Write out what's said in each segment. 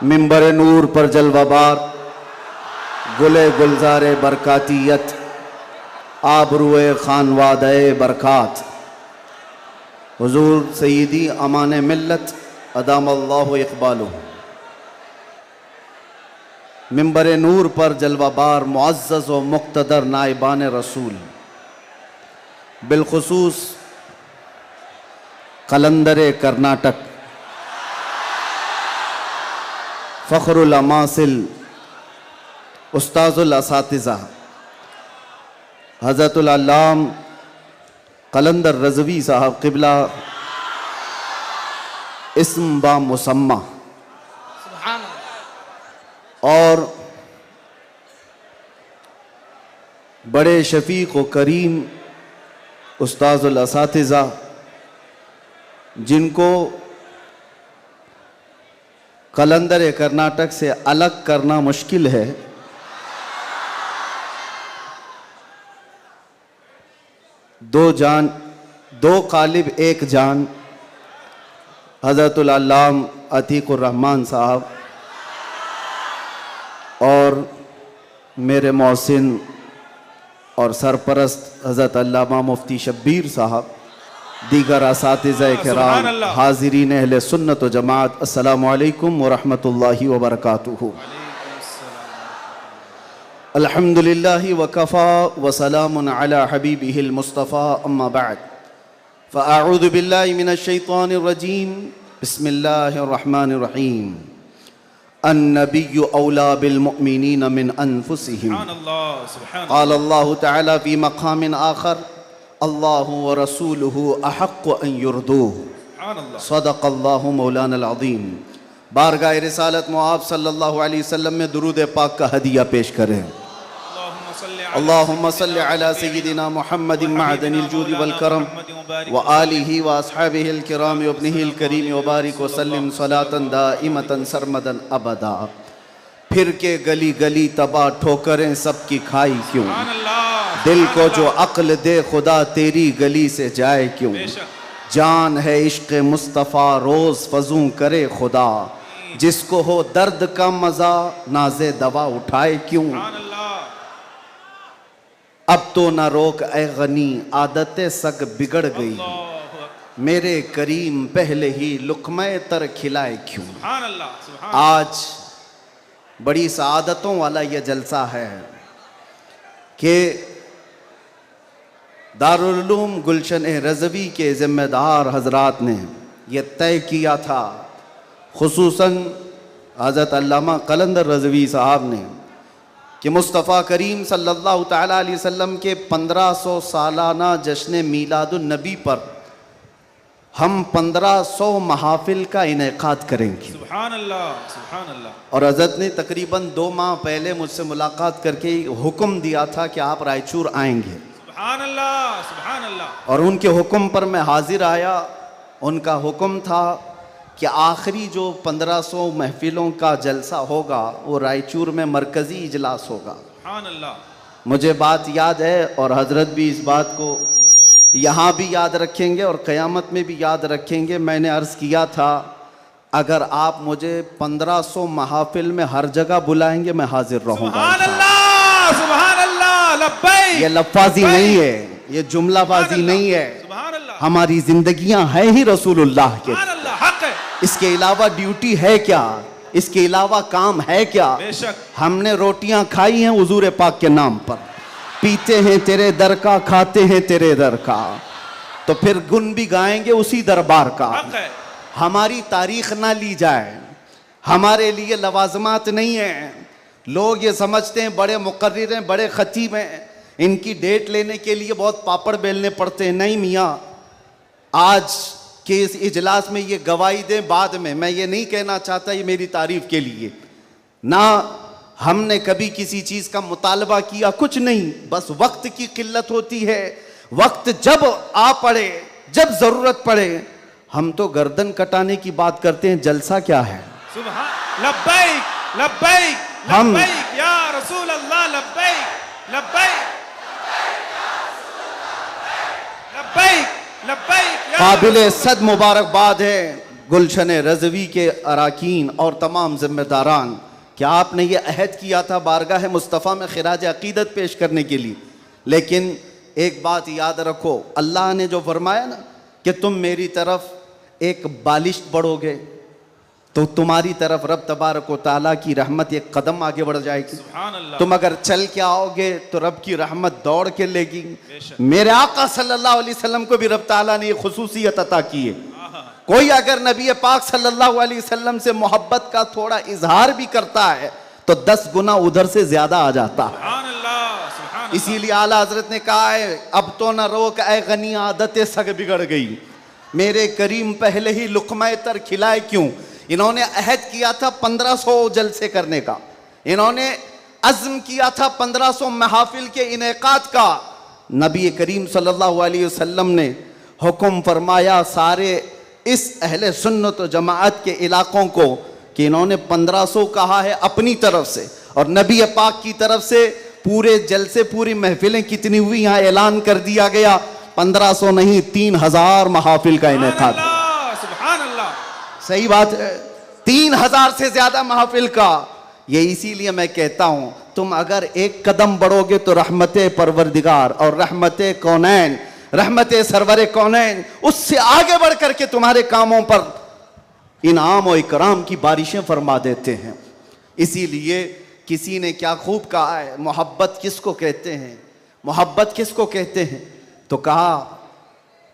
मिंबर नूर पर जलवाबार गुले गुलजारे बरकातियत आबरुए खानवादे बरकात हुजूर सईदी अमान मिल्लत अदामल्लाहु इक़बालुहु। मिंबर नूर पर जलवाबार मुअज़्ज़ज़ व मुक़्तदर नाइबान रसूल, बिलखुसूस कलंदर कर्नाटक, फ़ख्रुल अमासिल, उस्ताज़ुल असातिज़ा हज़रतुल अल्लाम कलंदर रज़वी साहब क़िबला इस्म बा मुसम्मा, और बड़े शफ़ीक़ व करीम उस्ताज़ुल असातिज़ा जिनको कलंदर कर्नाटक से अलग करना मुश्किल है, दो जान दो कालिब एक जान हज़रतुल अल्लाम अतीकुर रहमान साहब और मेरे मौसिन और सरपरस्त हज़रत अल्लामा मुफ्ती शब्बीर साहब, दीगर असातिज़ा किराम, हाज़िरीन अहले सुन्नत व जमात, अस्सलामु अलैकुम व रहमतुल्लाहि व बरकातुहू। अल्हम्दुलिल्लाहि व कफ़ा व सलामुन अला हबीबिहिल मुस्तफ़ा, अम्मा बअद, फ़अऊज़ु बिल्लाहि मिनश शैतानिर रजीम, बिस्मिल्लाहिर रहमानिर रहीम। अन्नबिय्यु औला बिल मुअमिनीना मिन अनफुसिहिम, क़ाल अल्लाहु तआला फ़ी मक़ामिन आख़र, अल्लाहु व रसूलुहु अहक़्क़ु अन युर्दूहु, सदक़ल्लाहु मौलाना अज़ीम। बारगाह रिसालत मुआब सल्लल्लाहु अलैहि वसल्लम में दुरूद पाक का हदिया पेश करें। अल्लाहुम्मा सल्लि अला सय्यिदिना मुहम्मदिन मअदनिल जूदि वल करम व आलिहि व अस्हाबिहिल किराम व इब्निहिल करीम व बारिक व सल्लिम सलातन दाइमतन सरमदन अबदा। फिर के गली गली तबाह ठोकरें सबकी खाई क्यों, दिल को जो अक्ल दे खुदा तेरी गली से जाए क्यों। जान है इश्क़ मुस्तफ़ा रोज़ फजूं करे खुदा, जिसको हो दर्द का मज़ा नाज़े दवा उठाए क्यों। अब तो न रोक ए गनी आदतें सग बिगड़ गई, मेरे करीम पहले ही लुक़्मे तर खिलाए क्यों। आज बड़ी सआदतों वाला यह जलसा है कि दारुल उलूम गुलशन रज़वी के ज़िम्मेदार हज़रात ने यह तय किया था, खुसूसन हज़रत अल्लामा कलंदर रज़वी साहब ने, कि मुस्तफ़ा करीम सल्लल्लाहु तआला अलैहि वसल्लम के 1500 सालाना जश्न मीलादुन नबी पर हम 1500 महाफिल का इनेकाद करेंगे। सुभान अल्लाह, सुभान अल्लाह। और हज़रत ने तकरीबन 2 माह पहले मुझसे मुलाकात करके हुक्म दिया था कि आप रायचूर आएंगे। सुभान अल्लाह, सुभान अल्लाह। और उनके हुक्म पर मैं हाजिर आया। उनका हुक्म था कि आखिरी जो 1500 महफिलों का जलसा होगा वो रायचूर में मरकज़ी इजलास होगा। सुभान अल्लाह। मुझे बात याद है और हज़रत भी इस बात को यहाँ भी याद रखेंगे और क़यामत में भी याद रखेंगे। मैंने अर्ज़ किया था, अगर आप मुझे 1500 महाफिल में हर जगह बुलाएंगे मैं हाजिर रहूँगा। सुभान अल्लाह, सुभान अल्लाह, लब्बैक। ये लफ्ज़ी नहीं है, ये जुमलाबाजी नहीं है, हमारी जिंदगियां हैं ही रसूलुल्लाह के। इसके अलावा ड्यूटी है क्या, इसके अलावा काम है क्या। हमने रोटियां खाई हैं हुजूर पाक के नाम पर, पीते हैं तेरे दर का, खाते हैं तेरे दर का, तो फिर गुन भी गाएंगे उसी दरबार का। हमारी तारीख ना ली जाए, हमारे लिए लवाजमात नहीं है। लोग ये समझते हैं बड़े मुकर्रिर हैं, बड़े खतीब हैं, इनकी डेट लेने के लिए बहुत पापड़ बेलने पड़ते हैं। नहीं मियाँ, आज के इस इजलास में ये गवाही दें बाद में। मैं ये नहीं कहना चाहता ये मेरी तारीफ के लिए, ना हमने कभी किसी चीज़ का मुतालबा किया, कुछ नहीं, बस वक्त की किल्लत होती है। वक्त जब आ पड़े, जब ज़रूरत पड़े, हम तो गर्दन कटाने की बात करते हैं, जलसा क्या है। सुभान लब्बैक, लब्बैक, लब्बैक या रसूल अल्लाह, लब्बैक, लब्बैक, लब्बैक, लब्बैक। काबिल सद मुबारकबाद है गुलशन रज़वी के अराकीन और तमाम ज़िम्मेदारान, क्या आपने ये अहद किया था बारगाह मुस्तफ़ा में खिराज अक़ीदत पेश करने के लिए। लेकिन एक बात याद रखो, अल्लाह ने जो फरमाया ना कि तुम मेरी तरफ एक बालिश बढ़ोगे तो तुम्हारी तरफ रब तबारक व तआला की रहमत एक कदम आगे बढ़ जाएगी। सुभान अल्लाह। तुम अगर चल के आओगे तो रब की रहमत दौड़ के लेगी। बेशक। मेरे आका सल्लल्लाहु अलैहि वसल्लम को भी रब ताला ने ये खुसूसियत अता की है। कोई अगर नबी पाक सल्लल्लाहु अलैहि वसल्लम से मोहब्बत का थोड़ा इजहार भी करता है तो 10 गुना उधर से ज्यादा आ जाता है। सुभान अल्लाह, सुभान अल्लाह। इसीलिए आला हजरत ने कहा है, अब तो न रोक ऐ गनी आदतें सग बिगड़ गई, मेरे करीम पहले ही लुक़मा तर खिलाए क्यों। इन्होंने अहद किया था 1500 जलसे करने का, इन्होंने अज़्म किया था 1500 महफिल के इनेकाद का। नबी करीम सल्लल्लाहु अलैहि वसल्लम ने हुक्म फरमाया सारे इस अहले सुन्नत व जमाअत के इलाकों को कि इन्होंने 1500 कहा है अपनी तरफ से, और नबी पाक की तरफ से पूरे जलसे पूरी महफिलें कितनी हुई यहाँ ऐलान कर दिया गया, 1500 नहीं 3000 महफिल का इनेकाद। सुभान अल्लाह। सही बात है, 3000 से ज्यादा महफिल का। ये इसीलिए मैं कहता हूं तुम अगर एक कदम बढ़ोगे तो रहमत परवरदिगार और रहमत कौनैन, रहमत सरवर कौनैन उससे आगे बढ़ करके तुम्हारे कामों पर इनाम और इकराम की बारिशें फरमा देते हैं। इसीलिए किसी ने क्या खूब कहा है, मोहब्बत किसको कहते हैं, मोहब्बत किसको कहते हैं, तो कहा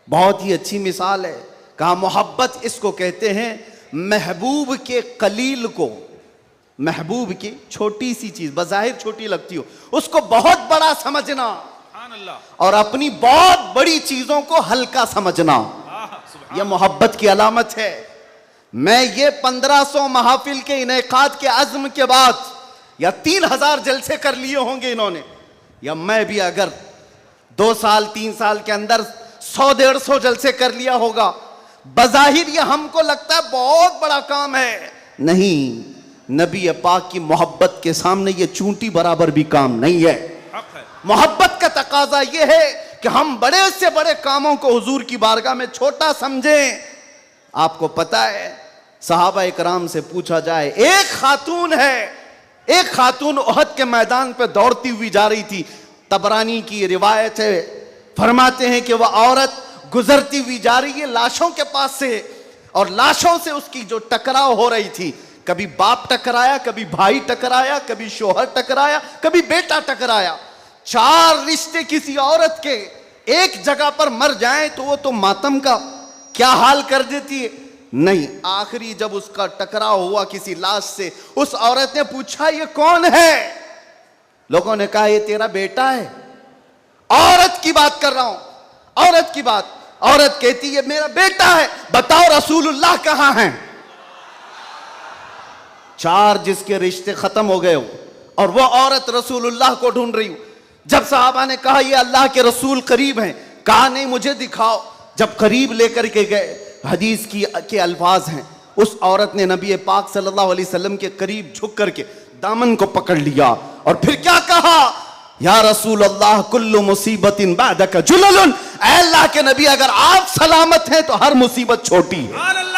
बहुत ही अच्छी मिसाल है, कहा मोहब्बत इसको कहते हैं महबूब के कलील को, महबूब की छोटी सी चीज बज़ाहिर छोटी लगती हो उसको बहुत बड़ा समझना और अपनी बहुत बड़ी चीजों को हल्का समझना, यह मोहब्बत की अलामत है। मैं ये 1500 महफिल के इनेकाद के अज़्म के बाद या 3000 जलसे कर लिए होंगे इन्होंने, या मैं भी अगर 2 साल 3 साल के अंदर 100-150 जलसे कर लिया होगा, बज़ाहिर ये हमको लगता है बहुत बड़ा काम है, नहीं, नबी पाक की मोहब्बत के सामने ये चूंटी बराबर भी काम नहीं है। मोहब्बत का तकाजा ये है कि हम बड़े से बड़े कामों को हुजूर की बारगाह में छोटा समझें। आपको पता है सहाबा इकराम से पूछा जाए, एक खातून है, एक खातून उहद के मैदान पे दौड़ती हुई जा रही थी, तबरानी की रिवायत है, फरमाते हैं कि वह औरत गुजरती हुई जा रही है लाशों के पास से, और लाशों से उसकी जो टकराव हो रही थी, कभी बाप टकराया, कभी भाई टकराया, कभी शोहर टकराया, कभी बेटा टकराया। 4 रिश्ते किसी औरत के एक जगह पर मर जाएं तो वो तो मातम का क्या हाल कर देती है, नहीं, आखिरी जब उसका टकराव हुआ किसी लाश से, उस औरत ने पूछा ये कौन है, लोगों ने कहा ये तेरा बेटा है। औरत की बात कर रहा हूं, औरत की बात, औरत कहती है मेरा बेटा है, बताओ रसूलुल्लाह कहां हैं। 4 जिसके रिश्ते खत्म हो गए हो और वो औरत रसूलुल्लाह को ढूंढ रही हो। जब सहाबा ने कहा ये अल्लाह के रसूल करीब हैं, कहा नहीं मुझे दिखाओ। जब करीब लेकर के गए, हदीस के अल्फाज हैं, उस औरत ने नबी पाक सल्लल्लाहु अलैहि वसल्लम के करीब झुक करके दामन को पकड़ लिया और फिर क्या कहा, या रसूल अल्लाह कुल्लु मुसीबतिन बादक जुललुन, ऐ अल्लाह के नबी अगर आप सलामत हैं तो हर मुसीबत छोटी है,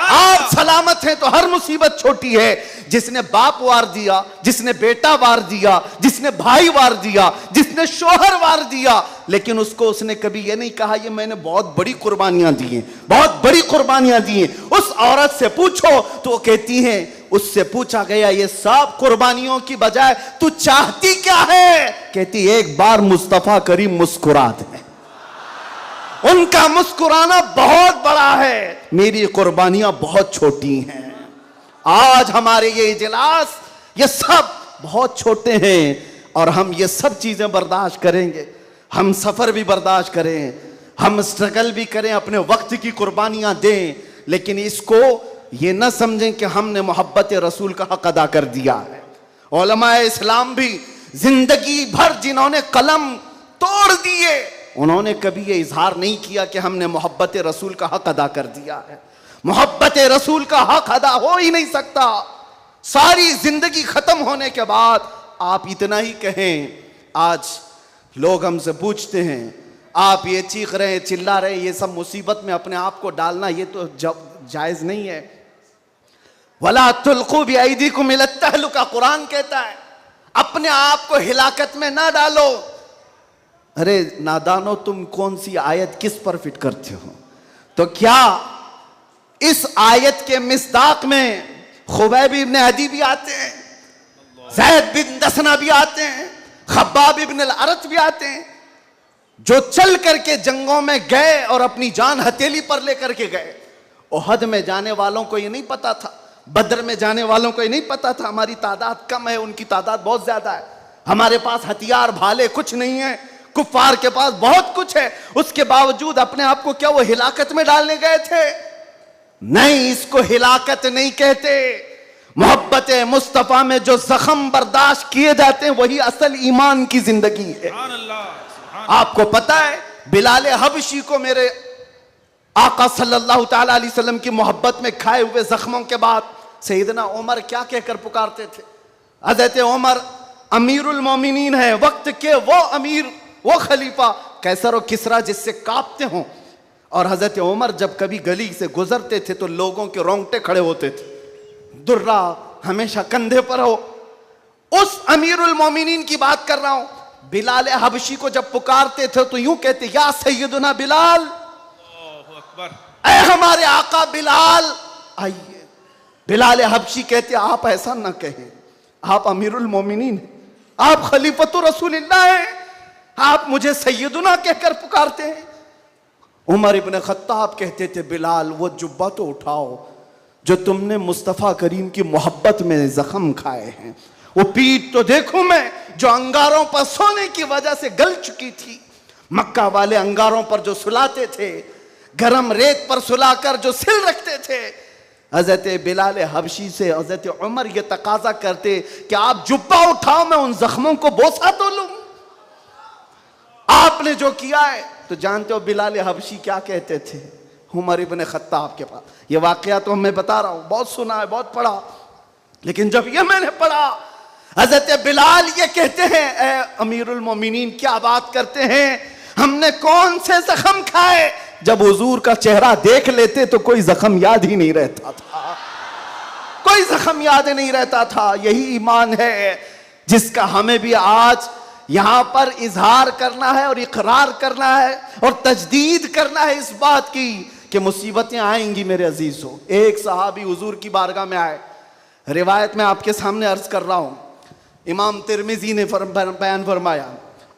आप सलामत हैं तो हर मुसीबत छोटी है। जिसने बाप वार दिया, जिसने बेटा वार दिया, जिसने भाई वार दिया, जिसने शोहर वार दिया, लेकिन उसको उसने कभी ये नहीं कहा ये मैंने बहुत बड़ी कुर्बानियां दी हैं, बहुत बड़ी कुर्बानियां दी हैं। उस औरत से पूछो तो वो कहती है, उससे पूछा गया ये सब कुर्बानियों की बजाय तू चाहती क्या है, कहती एक बार मुस्तफा करीम मुस्कुरा दे, उनका मुस्कुराना बहुत बड़ा है, मेरी कुर्बानियां बहुत छोटी हैं। आज हमारे ये इजलास ये सब बहुत छोटे हैं और हम ये सब चीजें बर्दाश्त करेंगे, हम सफर भी बर्दाश्त करें, हम स्ट्रगल भी करें, अपने वक्त की कुर्बानियां दें, लेकिन इसको ये न समझें कि हमने मोहब्बत रसूल का हक अदा कर दिया है। उलमाए इस्लाम भी जिंदगी भर जिन्होंने कलम तोड़ दिए, उन्होंने कभी ये इजहार नहीं किया कि हमने मोहब्बत रसूल का हक अदा कर दिया है। मोहब्बत रसूल का हक अदा हो ही नहीं सकता। सारी जिंदगी खत्म होने के बाद आप इतना ही कहें। आज लोग हमसे पूछते हैं आप ये चीख रहे हैं, चिल्ला रहे हैं, ये सब मुसीबत में अपने आप को डालना, ये तो जब जायज नहीं है। वला तुल्कू बिअयदीकुम इला तहलुका, कुरान कहता है अपने आप को हिलाकत में ना डालो। अरे नादानो, तुम कौन सी आयत किस पर फिट करते हो? तो क्या इस आयत के मिस्दाक में खुबैब इब्न अदी भी आते हैं, ज़ैद बिन दसना भी आते हैं, खब्बाब इब्न अल-अरत भी आते हैं, जो चल करके जंगों में गए और अपनी जान हथेली पर लेकर के गए। ओहद में जाने वालों को ये नहीं पता था, बदर में जाने वालों को ये नहीं पता था हमारी तादाद कम है, उनकी तादाद बहुत ज्यादा है, हमारे पास हथियार भाले कुछ नहीं है, कुफ्फार के पास बहुत कुछ है। उसके बावजूद अपने आप को क्या वो हिलाकत में डालने गए थे? नहीं, इसको हिलाकत नहीं कहते। मोहब्बत मुस्तफा में जो जख्म बर्दाश्त किए जाते हैं वही असल ईमान की जिंदगी है। सुभान अल्लाह। आपको पता है बिलाल हबशी को मेरे आका सल्लल्लाहु ताला अलैहि वसल्लम की मोहब्बत में खाए हुए जख्मों के बाद सैयदना उमर क्या कहकर पुकारते थे? हज़रत उमर अमीरुल मोमिनीन है, वक्त के वो अमीर, वो खलीफा, कैसर और किसरा जिससे कांपते हों। और हज़रत उमर जब कभी गली से गुजरते थे तो लोगों के रोंगटे खड़े होते थे, दुर्रा हमेशा कंधे पर हो। उस अमीरुल मोमिनीन की बात कर रहा हूं। बिलाल हबशी को जब पुकारते थे तो यूं कहते, या सैयदना बिलाल, अल्लाहु अकबर, ऐ हमारे आका बिलाल आइए। बिलाल हबशी कहते, आप ऐसा ना कहें, आप अमीरुल मोमिनीन हैं, आप खलीफतुर रसूलिल्लाह हैं, आप मुझे सैयदना कहकर पुकारते हैं। उमर इब्न खत्ताब कहते थे, बिलाल वो जुब्बा तो उठाओ जो तुमने मुस्तफ़ा करीम की मोहब्बत में जख्म खाए हैं, वो पीठ तो देखूं मैं जो अंगारों पर सोने की वजह से गल चुकी थी। मक्का वाले अंगारों पर जो सुलाते थे, गरम रेत पर सुलाकर जो सिल रखते थे। हजरत बिलाल हबशी से हजरत उमर ये तकाजा करते कि आप जुब्बा उठाओ, मैं उन जख्मों को बोसा तो लूं। आपने जो किया है तो जानते हो बिलाल हबशी क्या कहते थे उमर इब्न खत्ताब के पास? ये वाकया तो मैं बता रहा हूं, बहुत सुना है, बहुत पढ़ा, लेकिन जब ये मैंने पढ़ा, हजरत बिलाल ये कहते हैं, ए अमीरुल मोमिनीन क्या बात करते हैं, हमने कौन से जख्म खाए? जब हुजूर का चेहरा देख लेते तो कोई जख्म याद ही नहीं रहता था, कोई जख्म याद नहीं रहता था। यही ईमान है जिसका हमें भी आज यहां पर इजहार करना है और इकरार करना है और तजदीद करना है इस बात की कि मुसीबतें आएंगी मेरे अजीजों। एक सहाबी हुजूर की बारगाह में आए, रिवायत में आपके सामने अर्ज कर रहा हूं, इमाम तिरमिजी ने बयान फरमाया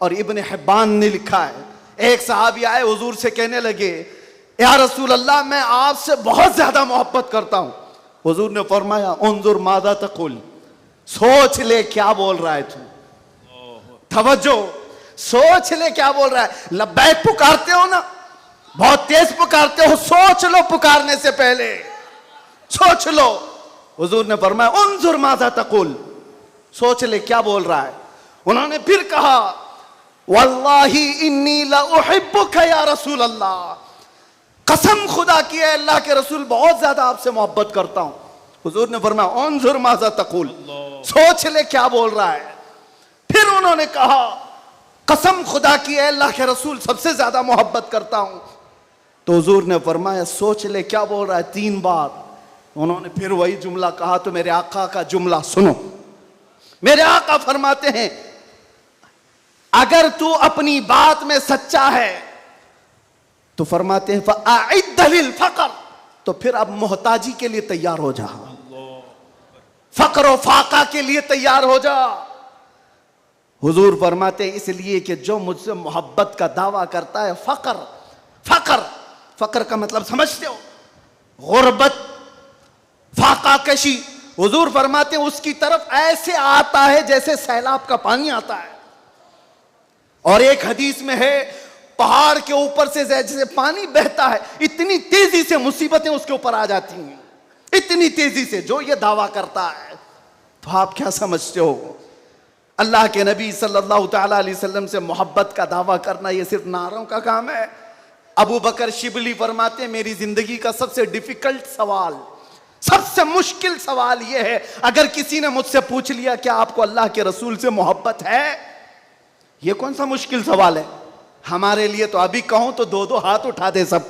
और इब्न हिब्बान ने लिखा है। एक सहाबी आए, हुजूर से कहने लगे, या रसूल अल्लाह, मैं आपसे बहुत ज्यादा मोहब्बत करता हूं। हुजूर ने फरमाया, उन्जुर मादा तकुल, सोच ले क्या बोल रहा है तू, तवज्जो, सोच ले क्या बोल रहा है। लब्बैक पुकारते हो ना, बहुत तेज पुकारते हो, सोच लो पुकारने से पहले, सोच लो। हुजूर ने फरमाया, उन्जुर मादा तकुल, सोच ले क्या बोल रहा है। उन्होंने फिर कहा, वल्लाही इन्नी ला उहिब्बुका या रसूल अल्लाह, कसम खुदा की है अल्लाह के रसूल बहुत ज्यादा आपसे मोहब्बत करता हूं। हुजूर ने फरमाया, उन्जुर मादा तकुल, सोच ले क्या बोल रहा है। फिर उन्होंने कहा, कसम खुदा की है अल्लाह के रसूल सबसे ज्यादा मोहब्बत करता हूं। तो हुजूर ने फरमाया, सोच ले क्या बोल रहा है, 3 बार। उन्होंने फिर वही जुमला कहा। तो मेरे आका का जुमला सुनो, मेरे आका फरमाते हैं, अगर तू अपनी बात में सच्चा है तो फरमाते हैं फ़अइद्द लिल फ़क़र, तो फिर अब मोहताजी के लिए तैयार हो जा, फक्र और फाका के लिए तैयार हो जा। हुजूर फरमाते हैं, इसलिए कि जो मुझसे मोहब्बत का दावा करता है, फक्र, फक्र, फक्र का मतलब समझते हो, गुर्बत, फाका कशी। हुजूर फरमाते हैं उसकी तरफ ऐसे आता है जैसे सैलाब का पानी आता है। और एक हदीस में है, पहाड़ के ऊपर से जैसे पानी बहता है, इतनी तेजी से मुसीबतें उसके ऊपर आ जाती हैं, इतनी तेजी से, जो ये दावा करता है। तो आप क्या समझते हो, अल्लाह के नबी सल्लल्लाहु ताला अलैहि वसल्लम से मोहब्बत का दावा करना ये सिर्फ नारों का काम है? अबू बकर शिबली फरमाते हैं, मेरी जिंदगी का सबसे डिफिकल्ट सवाल, सबसे मुश्किल सवाल यह है, अगर किसी ने मुझसे पूछ लिया क्या आपको अल्लाह के रसूल से मोहब्बत है, यह कौन सा मुश्किल सवाल है हमारे लिए। तो अभी कहूं तो 2-2 हाथ उठा दे सब,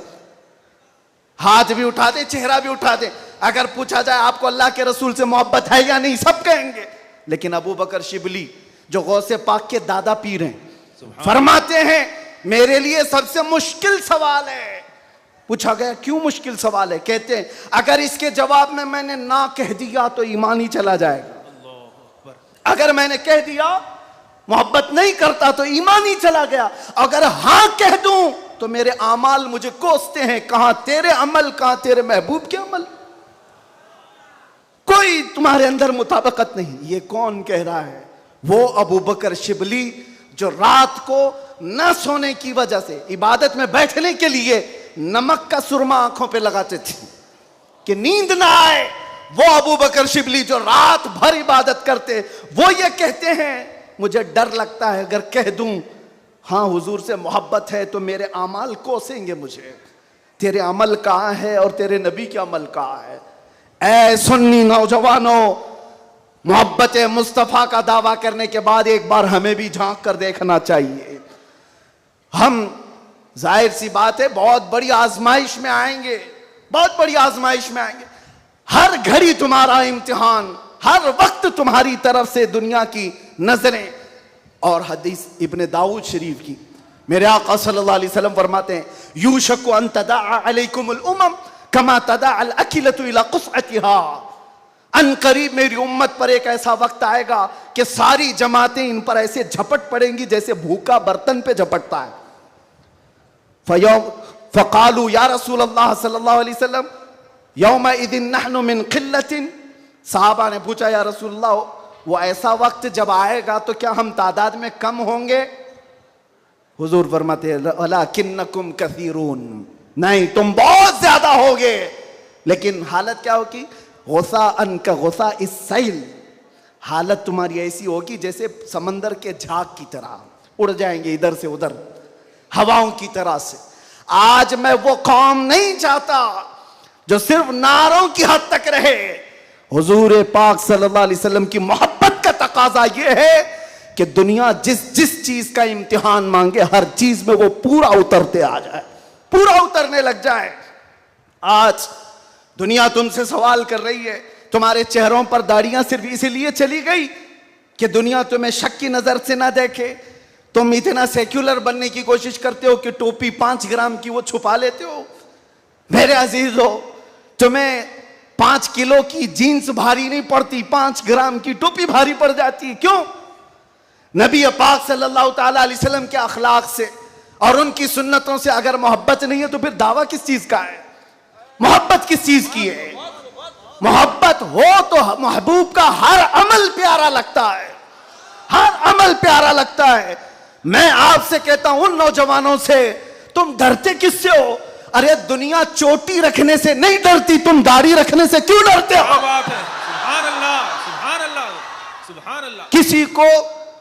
हाथ भी उठा दे, चेहरा भी उठा दे। अगर पूछा जाए आपको अल्लाह के रसूल से मोहब्बत है या नहीं, सब कहेंगे। लेकिन अबू बकर शिबली जो गौसे पाक के दादा पीर हैं, फरमाते हैं मेरे लिए सबसे मुश्किल सवाल है। पूछा गया क्यों मुश्किल सवाल है? कहते हैं अगर इसके जवाब में मैंने ना कह दिया तो ईमान ही चला जाएगा। अगर मैंने कह दिया मोहब्बत नहीं करता तो ईमान ही चला गया। अगर हां कह दूं तो मेरे अमाल मुझे कोसते हैं। कहां तेरे अमल, कहां तेरे महबूब के अमल। कोई तुम्हारे अंदर मुताबिकत नहीं। ये कौन कह रहा है? वो अबू बकर शिबली जो रात को न सोने की वजह से इबादत में बैठने के लिए नमक का सुरमा आंखों पे लगाते थे कि नींद ना आए। वो अबू बकर शिबली जो रात भर इबादत करते, वो ये कहते हैं मुझे डर लगता है अगर कह दूं हाँ हुजूर से मोहब्बत है तो मेरे अमाल कोसेंगे मुझे। तेरे अमल कहाँ है और तेरे नबी के अमल कहाँ है? ऐ सुन्नी नौजवानों, मोहब्बत मुस्तफ़ा का दावा करने के बाद एक बार हमें भी झांक कर देखना चाहिए। हम जाहिर सी बात है बहुत बड़ी आजमाइश में आएंगे, बहुत बड़ी आजमाइश में आएंगे। हर घड़ी तुम्हारा इम्तिहान, हर वक्त तुम्हारी तरफ से दुनिया की नजरें। और हदीस इब्ने दाऊद शरीफ की मेरे आका सल्लल्लाहु अलैहि वसल्लम फरमाते हैं यूशकु अन तदाअ अलैकुमुल उमम कमा तदाअल अकिलतु इला कुसअतिहा। अन करीब मेरी उम्मत पर एक ऐसा वक्त आएगा कि सारी जमातें इन पर ऐसे झपट पड़ेंगी जैसे भूखा बर्तन पे झपटता है। फ़क़ालू या रसूल अल्लाह सल्लल्लाहु अलैहि वसल्लम यौमइज़िन नहनु मिन क़िल्लतिन। साहबा ने पूछा या रसूल अल्लाह वो ऐसा वक्त जब आएगा तो क्या हम तादाद में कम होंगे? हुजूर फरमाते हैं वलाकिन्नकुम कसीरून, नहीं तुम बहुत ज्यादा होगे। लेकिन हालत क्या होगी? गुस्सा अन का गुस्सा इस सैल, हालत तुम्हारी ऐसी होगी जैसे समंदर के झाग की तरह, उड़ जाएंगे इधर से उधर हवाओं की तरह से। आज मैं वो कौम नहीं चाहता जो सिर्फ नारों की हद तक रहे। हुजूर पाक सल्लल्लाहु अलैहि वसल्लम की मोहब्बत का तकाजा ये है कि दुनिया जिस जिस चीज का इम्तिहान मांगे हर चीज में वो पूरा उतरते आ जाए, पूरा उतरने लग जाए। आज दुनिया तुमसे सवाल कर रही है, तुम्हारे चेहरों पर दाढ़ियां सिर्फ इसलिए चली गई कि दुनिया तुम्हें शक की नजर से ना देखे। तुम इतना सेक्युलर बनने की कोशिश करते हो कि टोपी 5 ग्राम की वो छुपा लेते हो। मेरे अजीजों, तुम्हें 5 किलो की जीन्स भारी नहीं पड़ती, 5 ग्राम की टोपी भारी पड़ जाती है। क्यों? नबी पाक सल्लल्लाहु ताला अलैहि वसल्लम के अखलाक से और उनकी सुन्नतों से अगर मोहब्बत नहीं है तो फिर दावा किस चीज का है? मोहब्बत किस चीज की है? मोहब्बत हो तो महबूब का हर अमल प्यारा लगता है, हर अमल प्यारा लगता है। मैं आपसे कहता हूं उन नौजवानों से, तुम डरते किससे हो? अरे दुनिया चोटी रखने से नहीं डरती, तुम दाढ़ी रखने से क्यों डरते हो? सुभान अल्लाह, सुभान अल्लाह, सुभान अल्लाह। किसी को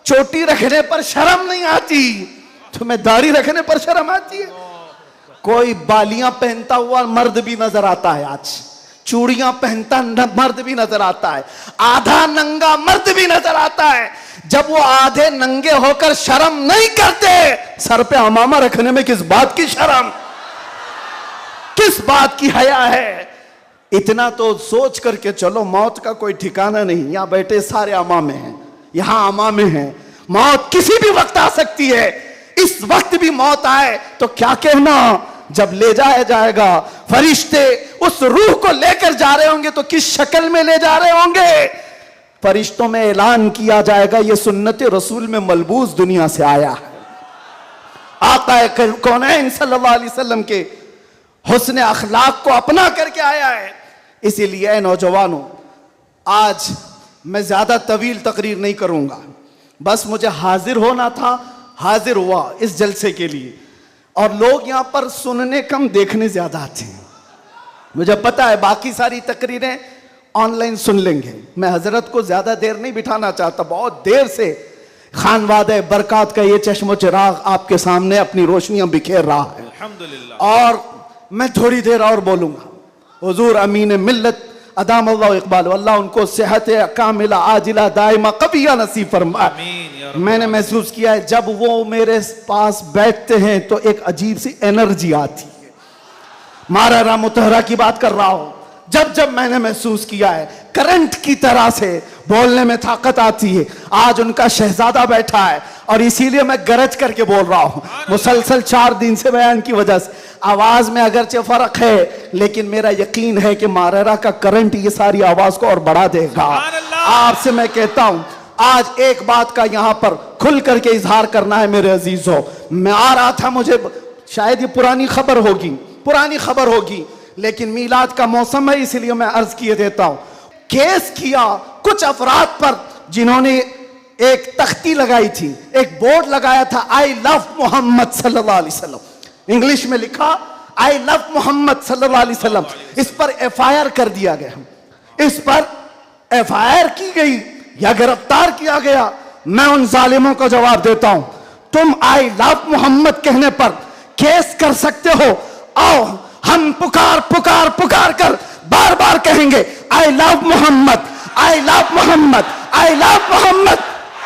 चोटी रखने पर शर्म नहीं आती, तुम्हें दाढ़ी रखने पर शर्म आती है। कोई बालियां पहनता हुआ मर्द भी नजर आता है, आज चूड़ियां पहनता मर्द भी नजर आता है, आधा नंगा मर्द भी नजर आता है। जब वो आधे नंगे होकर शर्म नहीं करते, सर पे अमामा रखने में किस बात की शर्म, किस बात की हया है? इतना तो सोच करके चलो, मौत का कोई ठिकाना नहीं। यहां बैठे सारे अमामे हैं, यहां अमामे हैं, मौत किसी भी वक्त आ सकती है। इस वक्त भी मौत आए तो क्या कहना, जब ले जाया जाएगा फरिश्ते उस रूह को लेकर जा रहे होंगे तो किस शक्ल में ले जा रहे होंगे? फरिश्तों में ऐलान किया जाएगा ये सुन्नत रसूल में मलबूस दुनिया से आया है, आका कौनैन सल्लल्लाहु अलैहि वसल्लम के हुस्न अखलाक को अपना करके आया है। इसीलिए नौजवानों, आज मैं ज्यादा तवील तकरीर नहीं करूंगा, बस मुझे हाजिर होना था, हाजिर हुआ इस जलसे के लिए। और लोग यहां पर सुनने कम, देखने ज्यादा आते हैं। मुझे पता है बाकी सारी तकरीरें ऑनलाइन सुन लेंगे। मैं हजरत को ज्यादा देर नहीं बिठाना चाहता, बहुत देर से खानवादे बरकात का ये चश्मो चिराग आपके सामने अपनी रोशनियां बिखेर रहा है, अल्हम्दुलिल्लाह। और मैं थोड़ी देर और बोलूंगा। हुजूर अमीन मिल्लत अदाम अल्लाह इकबाल, अल्लाह उनको सेहत कामिला आजिला दाइमा कबिया नसीब फरमाए। मैंने महसूस किया है जब वो मेरे पास बैठते हैं तो एक अजीब सी एनर्जी आती है, मारेरा मुतहरा की बात कर रहा हूं। जब जब मैंने महसूस किया है करंट की तरह से बोलने में ताकत आती है, आज उनका शहजादा बैठा है और इसीलिए मैं गरज करके बोल रहा हूं। मुसलसल 4 दिन से बयान की वजह से आवाज में अगरचे फर्क है, लेकिन मेरा यकीन है कि मारेरा का करंट ये सारी आवाज को और बढ़ा देगा। आपसे मैं कहता हूं, आज एक बात का यहां पर खुल करके इजहार करना है मेरे अजीजों। मैं आ रहा था, मुझे शायद ये पुरानी खबर होगी, लेकिन मीलाद का मौसम है इसलिए मैं अर्ज किए देता हूं। केस किया कुछ अफराद पर जिन्होंने एक तख्ती लगाई थी, एक बोर्ड लगाया था, आई लव मोहम्मद सल्लल्लाहु अलैहि वसल्लम। इंग्लिश में लिखा आई लव मोहम्मद सल्लल्लाहु अलैहि वसल्लम। इस पर FIR कर दिया गया, इस पर FIR की गई या गिरफ्तार किया गया। मैं उन जालिमों को जवाब देता हूं, तुम आई लव मोहम्मद कहने पर केस कर सकते हो। आओ हम पुकार कर बार बार कहेंगे I love Mohammad, I love Mohammad, I love Mohammad.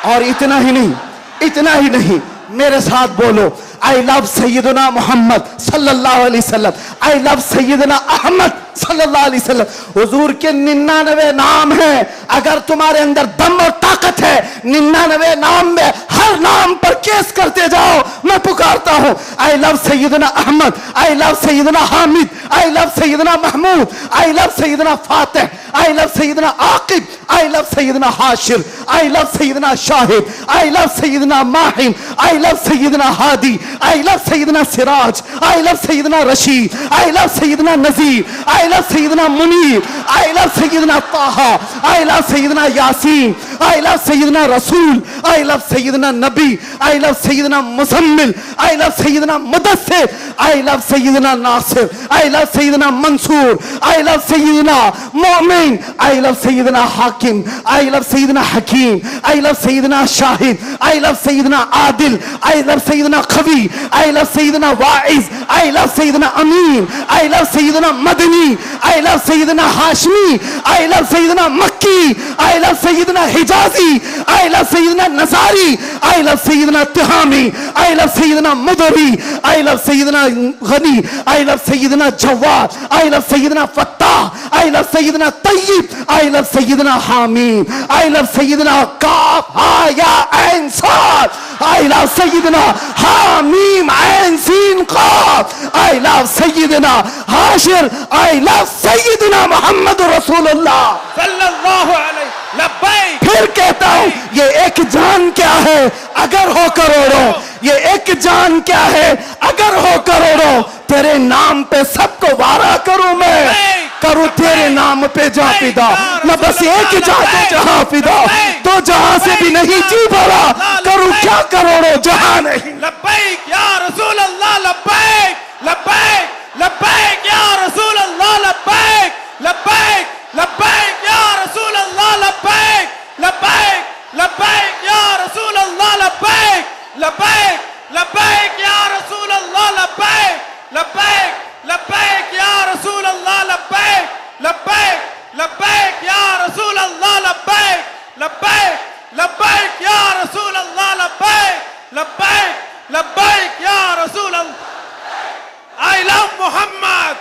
और इतना ही नहीं, मेरे साथ बोलो आई लव सैयदना मोहम्मद सल्लल्लाहु अलैहि वसल्लम, आई लव सैयदना अहमद सल्लल्लाहु अलैहि वसल्लम। हुजूर के 99 नाम हैं, अगर तुम्हारे अंदर दम और ताकत है 99 नाम में हर नाम पर केस करते जाओ। मैं पुकारता हूं आई लव सैयदना अहमद, आई लव सैयदना हामिद, आई लव सैयदना महमूद, आई लव सैयदना फातिह, आई लव सैयदना आकिब, आई लव सैयदना हाशिर, आई लव सैयदना शाहिद, आई लव सैयदना माहिम, आई लव सैयदना हादी, आई लव सैयदना सिराज, आई लव सैयदना रशीद, आई लव सैयदना नजीर, आई लव सैयदना मुनीर, आई लव सैयदना ताहा, आई लव सैयदना यासीन, आई लव सैयदना रसूल, आई लव सैयदना नबी, आई लव सैयदना मुजम्मिल, आई लव सैयदना मुदस्सिर, आई लव सैयदना नासिर, आई लव सैयदना मंसूर, आई लव सैयदना मोमिन, आई लव सैयदना हाकिम, आई लव सैयदना हकीम, आई लव सैयदना शाहिद, आई लव सैयदना आदिल, आई लव सैयदना खवी, आई लव सैयदना वाइज, आई लव सैयदना अमीन, आई लव सैयदना मदनी, आई लव सैयदना हाशमी, आई लव सैयदना मक्की, आई लव सैयदना हिजाजी, आई लव सैयदना नसारी, आई लव सैयदना तिहामी, आई लव सैयदना मुदरी, आई लव सैयदना गनी, आई लव सैयदना जवाद, आई लव सैयदना फत्ताह, आई लव सैयदना तय्यब, आई लव सैयदना हामीम, आई लव सैयदना काफ हा या ऐन साद, आई लव सैयदना हामीम ऐन सीन काफ, आई लव सैयदना हाशिर, आई लव सैयदना मोहम्मद रसूलुल्लाह सल्लल्लाहु अलैहि लब्बैक। फिर कहता हूं ये एक जान क्या है अगर हो करोड़ों, ये एक जान क्या है अगर हो करोड़ों। तेरे नाम पे सबको वारा करूं मैं, करूं तेरे नाम पे जा फिदा। मैं बस एक जाते जहां फिदा, तो जहां से भी नहीं जी भरा, करूं क्या करोड़ों जहां नहीं। लब्बैक या रसूल अल्लाह, लब्बैक लब्बैक लब्बैक या रसूल अल्लाह, लब्बैक लब्बैक लब्बैक या रसूल अल्लाह, लब्बैक लब्बैक लब्बैक या रसूल अल्लाह, लब्बैक लब्बैक लब्बैक या रसूल अल्लाह, लब्बैक लब्बैक लब्बैक या रसूल अल्लाह, लब्बैक लब्बैक लब्बैक या रसूल अल्लाह, लब्बैक लब्बैक लब्बैक या रसूल अल्लाह, लब्बैक लब्बैक लब्बैक या रसूल अल्लाह। आई लव मोहम्मद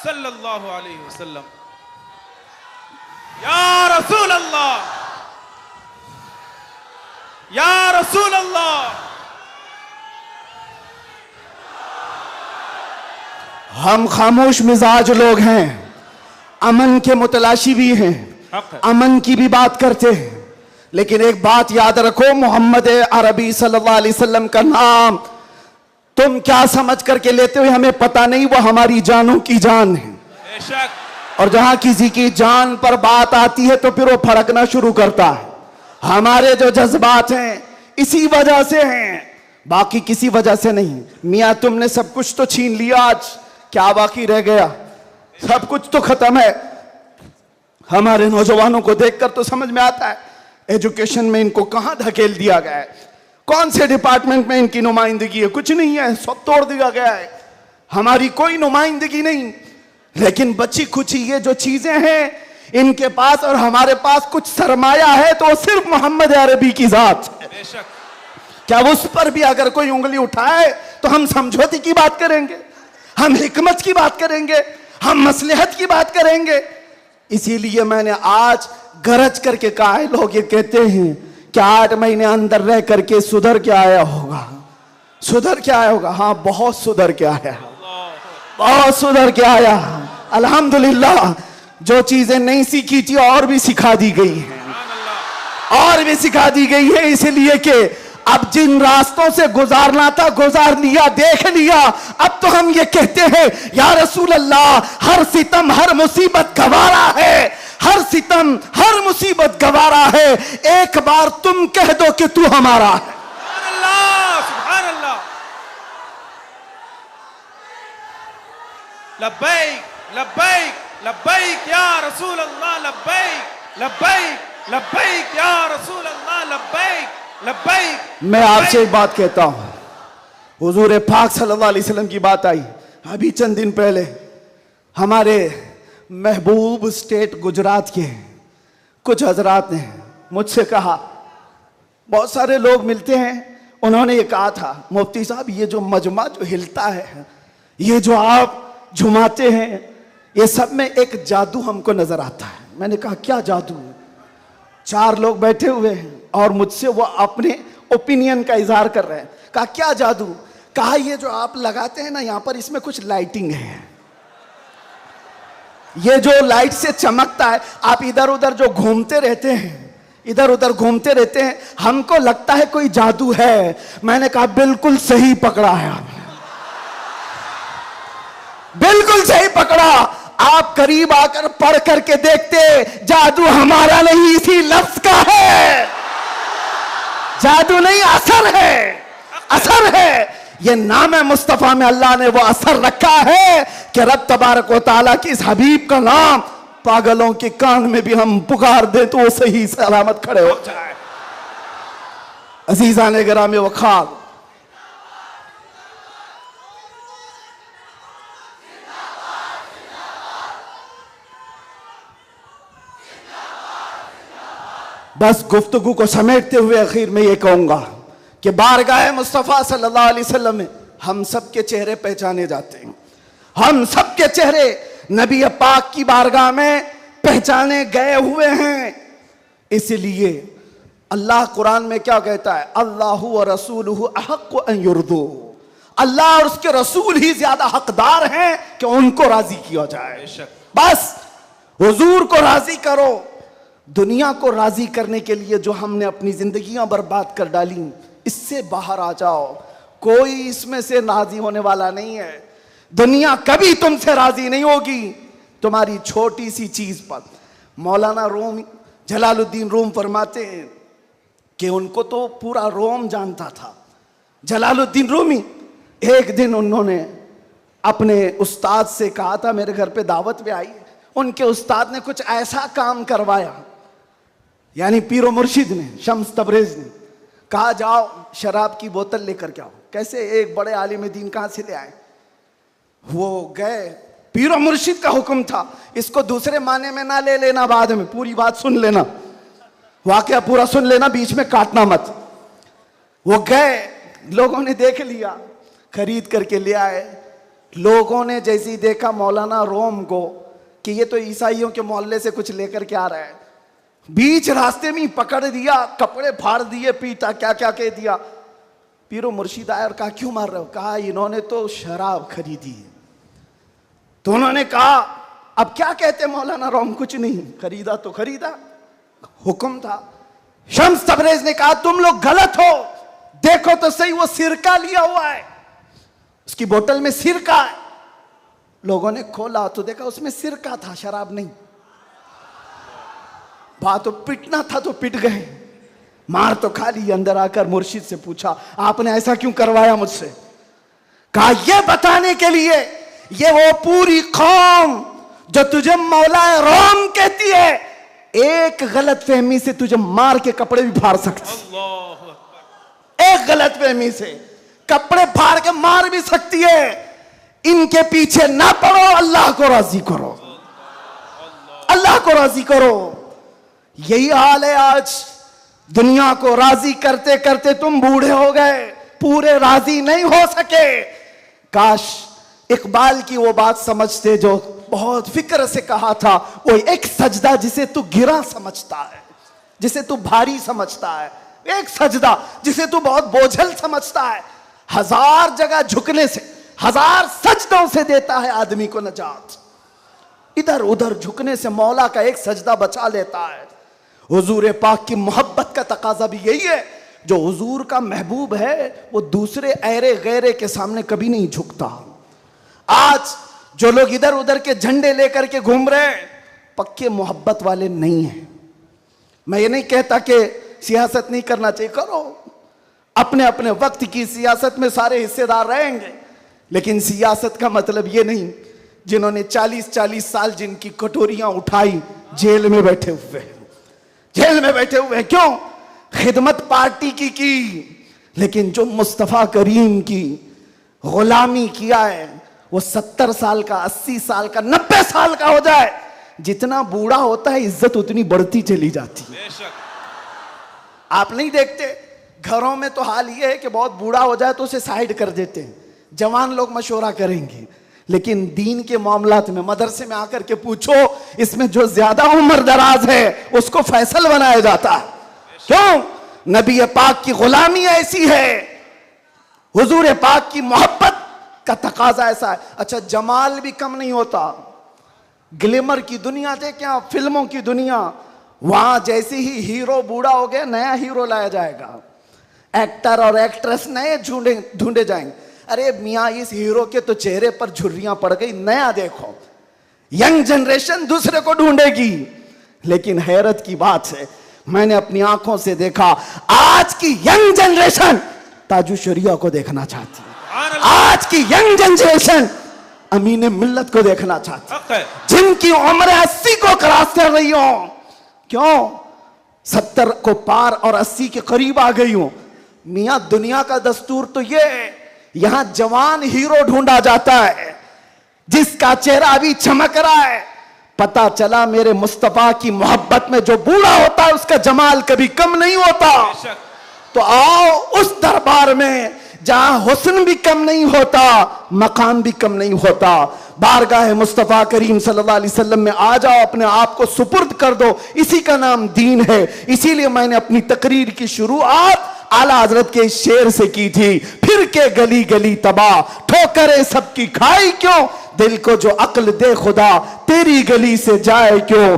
सल्लल्लाहु अलैहि वसल्लम या रसूल अल्लाह, या रसूल अल्लाह। हम खामोश मिजाज लोग हैं, अमन के मुतलाशी भी हैं, अमन की भी बात करते हैं, लेकिन एक बात याद रखो, मोहम्मद अरबी सल्लल्लाहु अलैहि वसल्लम का नाम तुम क्या समझ करके लेते हो हमें पता नहीं, वो हमारी जानों की जान है। बेशक। और जहां किसी की जान पर बात आती है तो फिर वो फड़कना शुरू करता है। हमारे जो जज्बात हैं इसी वजह से हैं, बाकी किसी वजह से नहीं। मियाँ तुमने सब कुछ तो छीन लिया, आज क्या बाकी रह गया? सब कुछ तो खत्म है। हमारे नौजवानों को देखकर तो समझ में आता है एजुकेशन में इनको कहां धकेल दिया गया है, कौन से डिपार्टमेंट में इनकी नुमाइंदगी है? कुछ नहीं है, सब तोड़ दिया गया है, हमारी कोई नुमाइंदगी नहीं। लेकिन बची खुची ये जो चीजें हैं इनके पास और हमारे पास कुछ सरमाया है तो सिर्फ मोहम्मद अरबी की जात है। क्या उस पर भी अगर कोई उंगली उठाए तो हम समझौते की बात करेंगे? हम हिकमत की बात करेंगे, हम मसलहत की बात करेंगे। इसीलिए मैंने आज गरज करके कहा है, लोग ये कहते हैं कि 8 महीने अंदर रह करके सुधर के आया होगा, सुधर के आया होगा। हाँ, बहुत सुधर के आया, बहुत सुधर के आया। अल्हम्दुलिल्लाह, जो चीजें नहीं सीखी थी और भी सिखा दी गई है, और भी सिखा दी गई है। इसलिए कि अब जिन रास्तों से गुजारना था गुजार लिया, देख लिया। अब तो हम ये कहते हैं, या रसूल अल्लाह, हर सितम हर मुसीबत गवारा है, हर सितम हर मुसीबत गवारा है। एक बार तुम कह दो कि तू हमारा है। सुभान अल्लाह। लब्बैक लब्बैक लब्बैक या रसूल अल्लाह, लब्बैक लब्बैक लब्बैक या रसूल अल्लाह, लब्बैक लब्बैक। मैं आपसे एक बात कहता हूं, हुजूर पाक सल्लल्लाहु अलैहि वसल्लम की बात आई अभी चंद दिन पहले। हमारे महबूब स्टेट गुजरात के कुछ हजरात ने मुझसे कहा, बहुत सारे लोग मिलते हैं, उन्होंने ये कहा था, मुफ्ती साहब ये जो मजमा जो हिलता है, ये जो आप झुमाते हैं, ये सब में एक जादू हमको नजर आता है। मैंने कहा क्या जादू? 4 लोग बैठे हुए हैं और मुझसे वो अपने ओपिनियन का इजहार कर रहे हैं। कहा क्या जादू? कहा ये जो आप लगाते हैं ना यहाँ पर, इसमें कुछ लाइटिंग है, ये जो लाइट से चमकता है, आप इधर उधर जो घूमते रहते हैं, इधर उधर घूमते रहते हैं, हमको लगता है कोई जादू है। मैंने कहा बिल्कुल सही पकड़ा है आपने, बिल्कुल सही पकड़ा। आप करीब आकर पढ़ करके देखते, जादू हमारा नहीं, इसी लफ्ज का है। जादू नहीं, असर है, असर है। ये नाम है मुस्तफा में अल्लाह ने वो असर रखा है कि रब तबारक व तआला की इस हबीब का नाम पागलों के कान में भी हम पुकार दें तो वो सही सलामत खड़े हो जाए। अजीजान गिरामी वखार, बस गुफ्तगू को समेटते हुए आखिर में ये कहूंगा कि बारगाह मुस्तफ़ा सल्लल्लाहु अलैहि वसल्लम में हम सब के चेहरे पहचाने जाते हैं। हम सब के चेहरे नबी पाक की बारगाह में पहचाने गए हुए हैं। इसलिए अल्लाह कुरान में क्या कहता है? अल्लाहु व रसूलुहु अहक्कु अन युर्दू। अल्लाह और उसके रसूल ही ज्यादा हकदार हैं कि उनको राजी किया जाए। बस हुजूर को राजी करो। दुनिया को राजी करने के लिए जो हमने अपनी जिंदगियां बर्बाद कर डाली, इससे बाहर आ जाओ। कोई इसमें से राजी होने वाला नहीं है। दुनिया कभी तुमसे राजी नहीं होगी तुम्हारी छोटी सी चीज पर। मौलाना रूम जलालुद्दीन रूम फरमाते हैं कि उनको तो पूरा रोम जानता था। जलालुद्दीन रूमी, एक दिन उन्होंने अपने उस्ताद से कहा था, मेरे घर पे दावत पे आई। उनके उस्ताद ने कुछ ऐसा काम करवाया, यानी पीरो मुर्शिद ने, शम्स तबरेज ने कहा जाओ शराब की बोतल लेकर के आओ। कैसे? एक बड़े आलिम दीन कहां से ले आए? वो गए, पीरो मुर्शिद का हुक्म था। इसको दूसरे माने में ना ले लेना, बाद में पूरी बात सुन लेना, वाकया पूरा सुन लेना, बीच में काटना मत। वो गए, लोगों ने देख लिया, खरीद करके ले आए। लोगों ने जैसे ही देखा मौलाना रोम को कि ये तो ईसाइयों के मोहल्ले से कुछ लेकर के आ रहा है, बीच रास्ते में पकड़ दिया, कपड़े फाड़ दिए, पीटा, क्या क्या कह दिया। पीरो मुर्शिद आया और कहा क्यों मार रहे हो? कहा इन्होंने तो शराब खरीदी है। तो उन्होंने कहा अब क्या कहते मौलाना रोम? कुछ नहीं, खरीदा तो खरीदा, हुक्म था। शम्स तबरेज ने कहा तुम लोग गलत हो, देखो तो सही, वो सिरका लिया हुआ है, उसकी बोतल में सिरका है। लोगों ने खोला तो देखा उसमें सिरका था, शराब नहीं। बात तो पिटना था तो पिट गए, मार तो खा ली। अंदर आकर मुर्शिद से पूछा आपने ऐसा क्यों करवाया मुझसे? कहा यह बताने के लिए ये वो पूरी कौम जो तुझे मौलाए रोम कहती है, एक गलत फहमी से तुझे मार के कपड़े भी फाड़ सकती, एक गलत फहमी से कपड़े फाड़ के मार भी सकती है। इनके पीछे ना पड़ो, अल्लाह को राजी करो, अल्लाह को राजी करो। यही हाल है आज। दुनिया को राजी करते करते तुम बूढ़े हो गए, पूरे राजी नहीं हो सके। काश इकबाल की वो बात समझते जो बहुत फिक्र से कहा था, वो एक सजदा जिसे तू गिरा समझता है, जिसे तू भारी समझता है, एक सजदा जिसे तू बहुत बोझल समझता है, 1000 जगह झुकने से, 1000 सजदों से देता है आदमी को नजात। इधर उधर झुकने से मौला का एक सजदा बचा लेता है। हुजूर पाक की मोहब्बत का तकाजा भी यही है, जो हुजूर का महबूब है वो दूसरे ऐरे गैरे के सामने कभी नहीं झुकता। आज जो लोग इधर उधर के झंडे लेकर के घूम रहे हैं, पक्के मोहब्बत वाले नहीं हैं। मैं ये नहीं कहता कि सियासत नहीं करना चाहिए, करो, अपने अपने वक्त की सियासत में सारे हिस्सेदार रहेंगे, लेकिन सियासत का मतलब ये नहीं जिन्होंने 40-40 साल जिनकी कटोरियां उठाई जेल में बैठे हुए हैं, जेल में बैठे हुए हैं। क्यों? खिदमत पार्टी की, लेकिन जो मुस्तफा करीम की गुलामी किया है, वो 70 साल का, 80 साल का, 90 साल का हो जाए, जितना बूढ़ा होता है इज्जत उतनी बढ़ती चली जाती है। आप नहीं देखते घरों में तो हाल ये है कि बहुत बूढ़ा हो जाए तो उसे साइड कर देते हैं, जवान लोग मशवरा करेंगे, लेकिन दीन के मामलात में मदरसे में आकर के पूछो, इसमें जो ज्यादा उम्र दराज है उसको फैसल बनाया जाता है। क्यों? नबी पाक की गुलामी ऐसी है, हुजूर पाक की मोहब्बत का तकाजा ऐसा है। अच्छा, जमाल भी कम नहीं होता, ग्लैमर की दुनिया देखें आप, फिल्मों की दुनिया, वहां जैसे ही हीरो बूढ़ा हो गया नया हीरो लाया जाएगा, एक्टर और एक्ट्रेस नए ढूंढे जाएंगे। अरे मियाँ, इस हीरो के तो चेहरे पर झुर्रियां पड़ गई, नया देखो। यंग जनरेशन दूसरे को ढूंढेगी, लेकिन हैरत की बात है, मैंने अपनी आंखों से देखा, आज की यंग जनरेशन ताजु शरिया को देखना चाहती है। आज की यंग जनरेशन अमीन मिल्लत को देखना चाहती है, जिनकी उम्र 80 को क्रॉस कर रही हो। क्यों? 70 को पार और 80 के करीब आ गई हूं। मियां, दुनिया का दस्तूर तो ये है, यहां जवान हीरो ढूंढा जाता है जिसका चेहरा अभी चमक रहा है। पता चला मेरे मुस्तफा की मोहब्बत में जो बूढ़ा होता है उसका जमाल कभी कम नहीं होता। तो आओ उस दरबार में जहां हुस्न भी कम नहीं होता, मकाम भी कम नहीं होता। बारगाह मुस्तफा करीम सल्लल्लाहु अलैहि वसल्लम में आ जाओ, अपने आप को सुपुर्द कर दो, इसी का नाम दीन है। इसीलिए मैंने अपनी तकरीर की शुरुआत आला हजरत के शेर से की थी, फिर के गली गली तबाह, ठोकरें सबकी खाई क्यों, दिल को जो अक्ल दे खुदा, तेरी गली से जाए क्यों,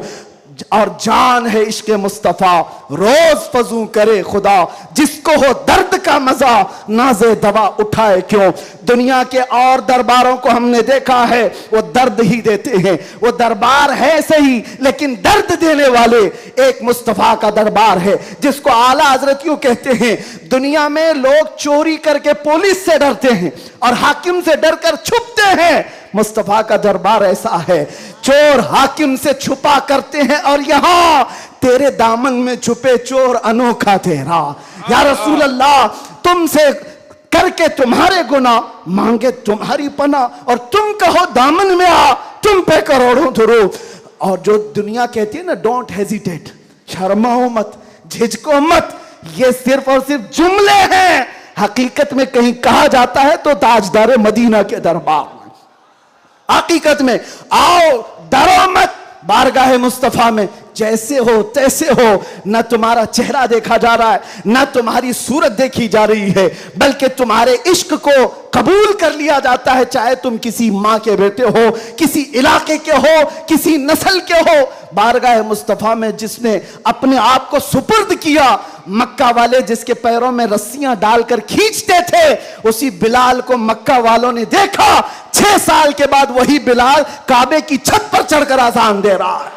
और जान है इश्क मुस्तफा, रोज फजू करे खुदा, जिसको हो दर्द का मजा नाज़े दवा उठाए क्यों। दुनिया के और दरबारों को हमने देखा है, वो दर्द ही देते हैं, वो दरबार है सही लेकिन दर्द देने वाले एक मुस्तफा का दरबार है, जिसको आला हजरत यूं कहते हैं, दुनिया में लोग चोरी करके पुलिस से डरते हैं और हाकिम से डरकर छुपते हैं, मुस्तफा का दरबार ऐसा है, चोर हाकिम से छुपा करते हैं और यहां तेरे दामन में छुपे चोर अनोखा तेरा। या रसूल अल्लाह, तुमसे करके तुम्हारे गुनाह मांगे तुम्हारी पना, और तुम कहो दामन में आ, तुम पे करोड़ों धरो। और जो दुनिया कहती है ना, डोंट हेजिटेट, शर्माओ मत, झिझको मत, ये सिर्फ और सिर्फ जुमले हैं। हकीकत में कहीं कहा जाता है तो ताजदार मदीना के दरबार, हकीकत में आओ, डरो मत, बारगाह मुस्तफा में जैसे हो तैसे हो, न तुम्हारा चेहरा देखा जा रहा है, न तुम्हारी सूरत देखी जा रही है, बल्कि तुम्हारे इश्क को कबूल कर लिया जाता है, चाहे तुम किसी माँ के बेटे हो, किसी इलाके के हो, किसी नस्ल के हो। बारगाह मुस्तफा में जिसने अपने आप को सुपुर्द किया, मक्का वाले जिसके पैरों में रस्सियां डालकर खींचते थे, उसी बिलाल को मक्का वालों ने देखा, 6 साल के बाद वही बिलाल काबे की छत पर चढ़कर अज़ान दे रहा है।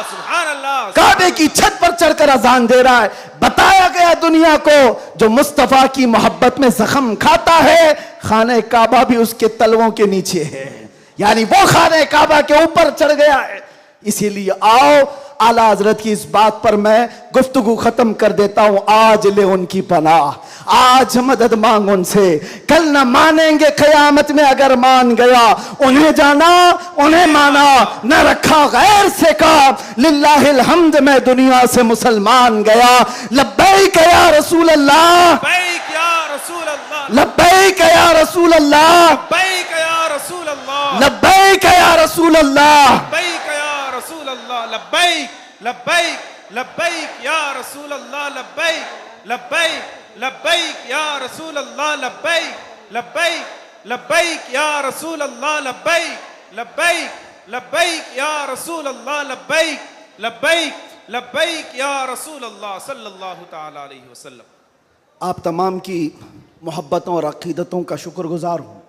सुभान अल्लाह, काबे की छत पर चढ़कर अज़ान दे रहा है। बताया गया दुनिया को, जो मुस्तफा की मोहब्बत में जख्म खाता है, खाने काबा भी उसके तलवों के नीचे है, यानी वो खाने काबा के ऊपर चढ़ गया है। इसीलिए आओ, आला हजरत की इस बात पर मैं गुफ्तगू खत्म कर देता हूं। आज ले उनकी पनाह, आज मदद मांग उनसे, कल न मानेंगे कयामत में अगर मान गया, उन्हें जाना उन्हें माना, न रखा गैर से काम, लिल्लाहिल हम्द मैं दुनिया से मुसलमान गया। लब्बैक या रसूल अल्लाह, लब्बैक या रसूल अल्लाह, लब्बैक या रसूल अल्लाह, लब्बैक या लब्बैक या रसूल अल्लाह, लब्बैक या रसूल अल्लाह, लब्बैक लब्बैक लब्बैक या रसूल अल्लाह, लब्बैक लब्बैक लब्बैक या रसूल अल्लाह, लब्बैक लब्बैक लब्बैक या रसूल अल्लाह, लब्बैक लब्बैक लब्बैक या रसूल अल्लाह, लब्बैक लब्बैक लब्बैक या रसूल अल्लाह सल्लल्लाहु ताला अलैहि वसल्लम। आप तमाम की मोहब्बतों और अक़ीदतों का शुक्रगुजार हूँ।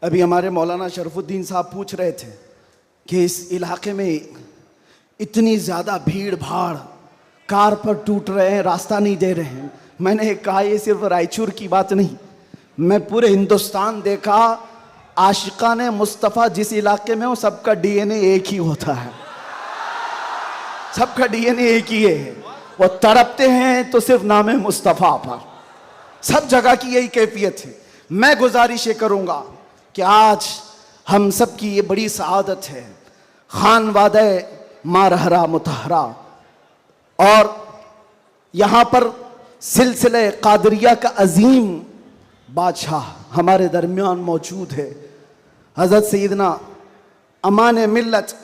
अभी हमारे मौलाना शरफुद्दीन साहब पूछ रहे थे कि इस इलाके में इतनी ज़्यादा भीड़ भाड़, कार पर टूट रहे हैं, रास्ता नहीं दे रहे हैं। मैंने कहा ये सिर्फ रायचूर की बात नहीं, मैं पूरे हिंदुस्तान देखा, आशिकाने मुस्तफ़ा जिस इलाके में हो सबका डीएनए एक ही होता है, सबका डीएनए एक ही है। वो तड़पते हैं तो सिर्फ नाम मुस्तफ़ा पर, सब जगह की यही कैफियत है। मैं गुजारिश ये करूँगा कि आज हम सब की ये बड़ी सआदत है, खान वादे मारहरा मुतहरा, और यहाँ पर सिलसिले कादरिया का अजीम बादशाह हमारे दरमियान मौजूद है। हज़रत सैयदना अमान मिल्लत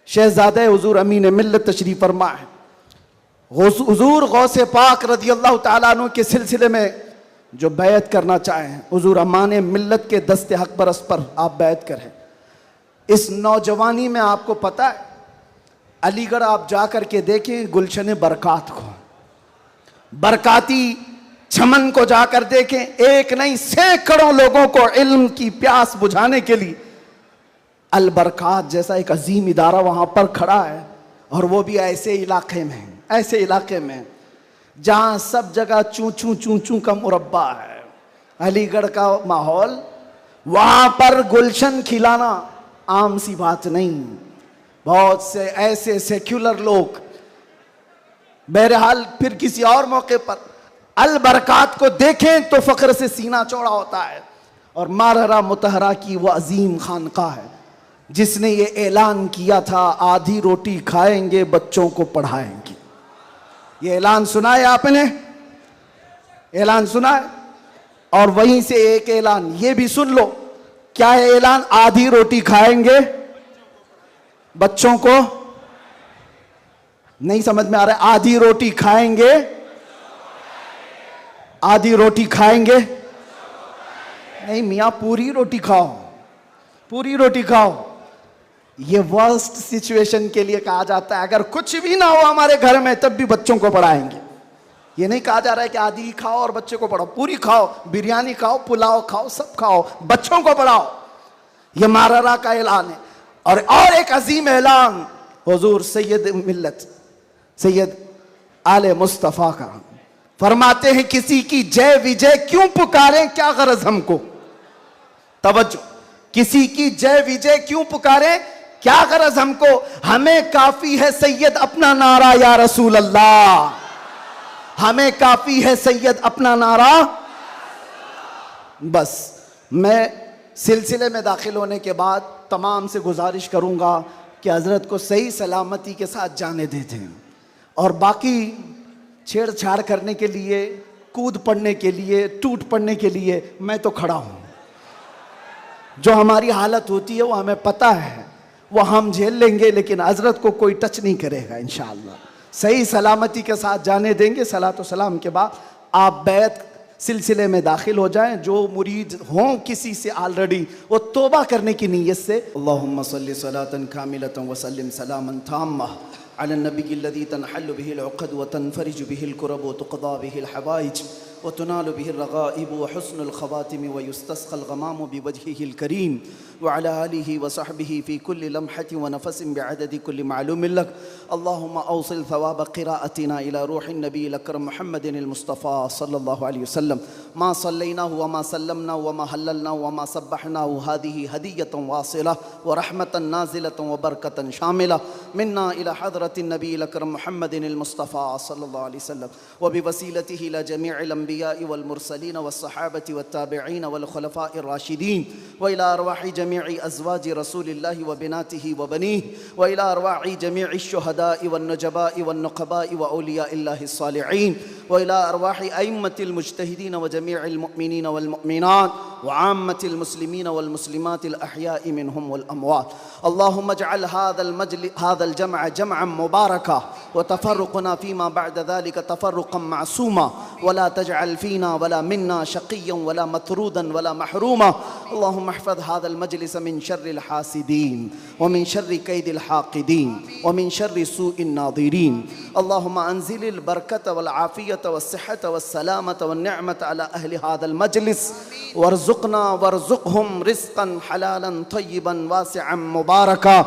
शहज़ादे हुज़ूर अमीन मिल्लत तशरीफ़ फरमा है। हुज़ूर गौसे पाक रज़ी अल्लाह तआला अन्हु के सिलसिले में जो बैत करना चाहें, हुज़ूर अमान मिल्लत के दस्ते हक बरस पर आप बैत करें। इस नौजवानी में आपको पता है, अलीगढ़ आप जा कर के देखें गुलशन बरकात को, बरकाती चमन को जाकर देखें, एक नहीं सैकड़ों लोगों को इल्म की प्यास बुझाने के लिए अल बरकात जैसा एक अजीम इदारा वहाँ पर खड़ा है। और वो भी ऐसे इलाके में, ऐसे इलाके में जहाँ सब जगह चूं चूं चूं चूं का मुरब्बा है। अलीगढ़ का माहौल, वहाँ पर गुलशन खिलाना आम सी बात नहीं। बहुत से ऐसे सेक्युलर लोग, बहरहाल फिर किसी और मौके पर अल बरकात को देखें तो फ़ख्र से सीना चौड़ा होता है। और मारहरा मुतहरा की वो अजीम खानका है जिसने ये ऐलान किया था, आधी रोटी खाएंगे बच्चों को पढ़ाएंगे। ये ऐलान सुना है आपने, ऐलान सुना है। और वहीं से एक ऐलान ये भी सुन लो, क्या है ऐलान? आधी रोटी खाएंगे बच्चों को, नहीं समझ में आ रहा है? आधी रोटी खाएंगे, आधी रोटी खाएंगे, नहीं मियाँ पूरी रोटी खाओ, पूरी रोटी खाओ। ये वर्स्ट सिचुएशन के लिए कहा जाता है, अगर कुछ भी ना हो हमारे घर में तब भी बच्चों को पढ़ाएंगे। ये नहीं कहा जा रहा है कि आधी खाओ और बच्चे को पढ़ाओ, पूरी खाओ, बिरयानी खाओ, पुलाव खाओ, सब खाओ, बच्चों को पढ़ाओ। ये मारहरा का ऐलान है। और एक अजीम ऐलान हुजूर सैयद मिल्लत सैयद आले मुस्तफ़ा का, फरमाते हैं किसी की जय विजय क्यों पुकारें, क्या गरज हमको। तवज्जो, किसी की जय विजय क्यों पुकारें, क्या गरज हमको, हमें काफी है सैयद अपना नारा या रसूल अल्लाह, हमें काफी है सैयद अपना नारा। बस मैं सिलसिले में दाखिल होने के बाद तमाम से गुजारिश करूंगा कि हजरत को सही सलामती के साथ जाने देते हैं, और बाकी छेड़छाड़ करने के लिए, कूद पड़ने के लिए, टूट पड़ने के लिए मैं तो खड़ा हूं। जो हमारी हालत होती है वो हमें पता है, वो हम झेल लेंगे, लेकिन हजरत को कोई टच नहीं करेगा इंशाअल्लाह। सही सलामती के साथ जाने देंगे। सलातो सलाम के बाद आप बैत सिलसिले में दाखिल हो जाएं। जो मुरीद हों किसी से ऑलरेडी, वो तौबा करने की नीयत से अल्लाहुम्मा सल्ली सलातन कामिलतन व सल्लिम सलामन ताम्मा अला नबी लदी तनहल्लु बिहिल उक़द व तनफरिजु बिहिल कुरब व तुक़दा बिहिल हवाइज व तुनालु बिहिल रग़ाइब व हुस्नुल ख़वातिम व युस्तस्क़ल ग़माम बिवजहिहिल करीम व अला आलिहि व सहबिहि फ़ी कुल्लि लम्हतिन व नफ़सिन बिअददि कुल्लि मालूमिन लक। अल्लाहुम्मा औसिल थवाब क़िराअतिना इला रूहिन नबील अकरम मुहम्मदिनिल मुस्तफ़ा सल्लल्लाहु अलैहि वसल्लम मा सल्लैनाहु व मा सल्लमनाहु व मा हल्ललनाहु व मा सब्बहनाहु हादिहि हदियतन वासिला व रहमतन नाज़िलतन व बरकतन शामिला मिन्ना इला हज़रतिन नबील अकरम मुहम्मदिनिल मुस्तफ़ा सल्लल्लाहु अलैहि वसल्लम व बिवसीलतिहि इला जमीइल अंबिया'i वल मुरसलीन वस्सहाबति वत्ताबिईन वल खुलफ़ाइर राशिदीन व इला अरवाहि जमीइ अज़वाजि रसूलिल्लाहि व बिनातिहि व बनीहि व इला अरवाहि जमीइ शुहदा'i वन नुजबा'i वन नुक़बा'i व औलिया'iल्लाहि स्सालिहीन व इला अरवाहि अइम्मतिल मुज्तहिदीन व जमीइल मुअमिनीन वल मुअमिनात व आम्मतिल मुस्लिमीन वल मुस्लिमातिल अहयाइ मिनहुम वल अमवात। अल्लाहुम्मा अजअल हादल जमअ जमअन मुबारका व तफर्रुक़ना फ़ीमा बअद ज़ालिका तफर्रुक़न मासूमा वला तजअल फ़ीना वला मिन्ना शक़िय्यन वला मतरूदन वला महरूमा। अल्लाहुम्मा अहफ़ज़ हादल मजलिस मिन शर्रिल हासिदीन व मिन शर्रि कैदिल हाक़िदीन व मिन शर्रि सूइन नाज़िरीन। अल्लाहुम्मा अंज़िलिल बरकत वल आफ़ियत वस्सिहत वस्सलामत वन्निअमत अला अहलि हादल मजलिस वर्ज़ुक़ना वर्ज़ुक़हुम रिज़्क़न हलालन तय्यिबन वासिअन मुबारका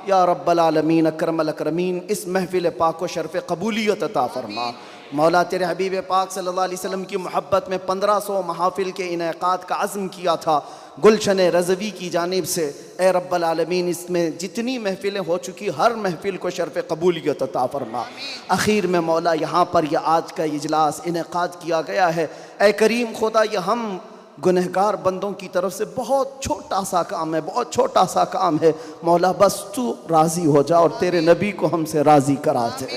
या रब्बल आलमीन अकरमल अकरमीन। इस महफ़िल पाक को शर्फ़ क़बूलियत अता फ़रमा। मौला तेरे हबीब पाक सल्लल्लाहु अलैहि वसल्लम की मोहब्बत में 1500 महाफ़िल के इनेक़ाद का अज़्म किया था गुलशन रज़वी की जानिब से। ए रब्बल आलमीन, इसमें जितनी महफ़िलें हो चुकी हर महफ़िल को शर्फ़ क़बूलियत अता फ़रमा। आखिर में मौला यहाँ पर यह आज का इजलास इनेक़ाद किया गया है। ए करीम खुदा, यह हम गुनहगार बंदों की तरफ से बहुत छोटा सा काम है, बहुत छोटा सा काम है। मौला बस तू राज़ी हो जा और तेरे नबी को हमसे राज़ी करा दे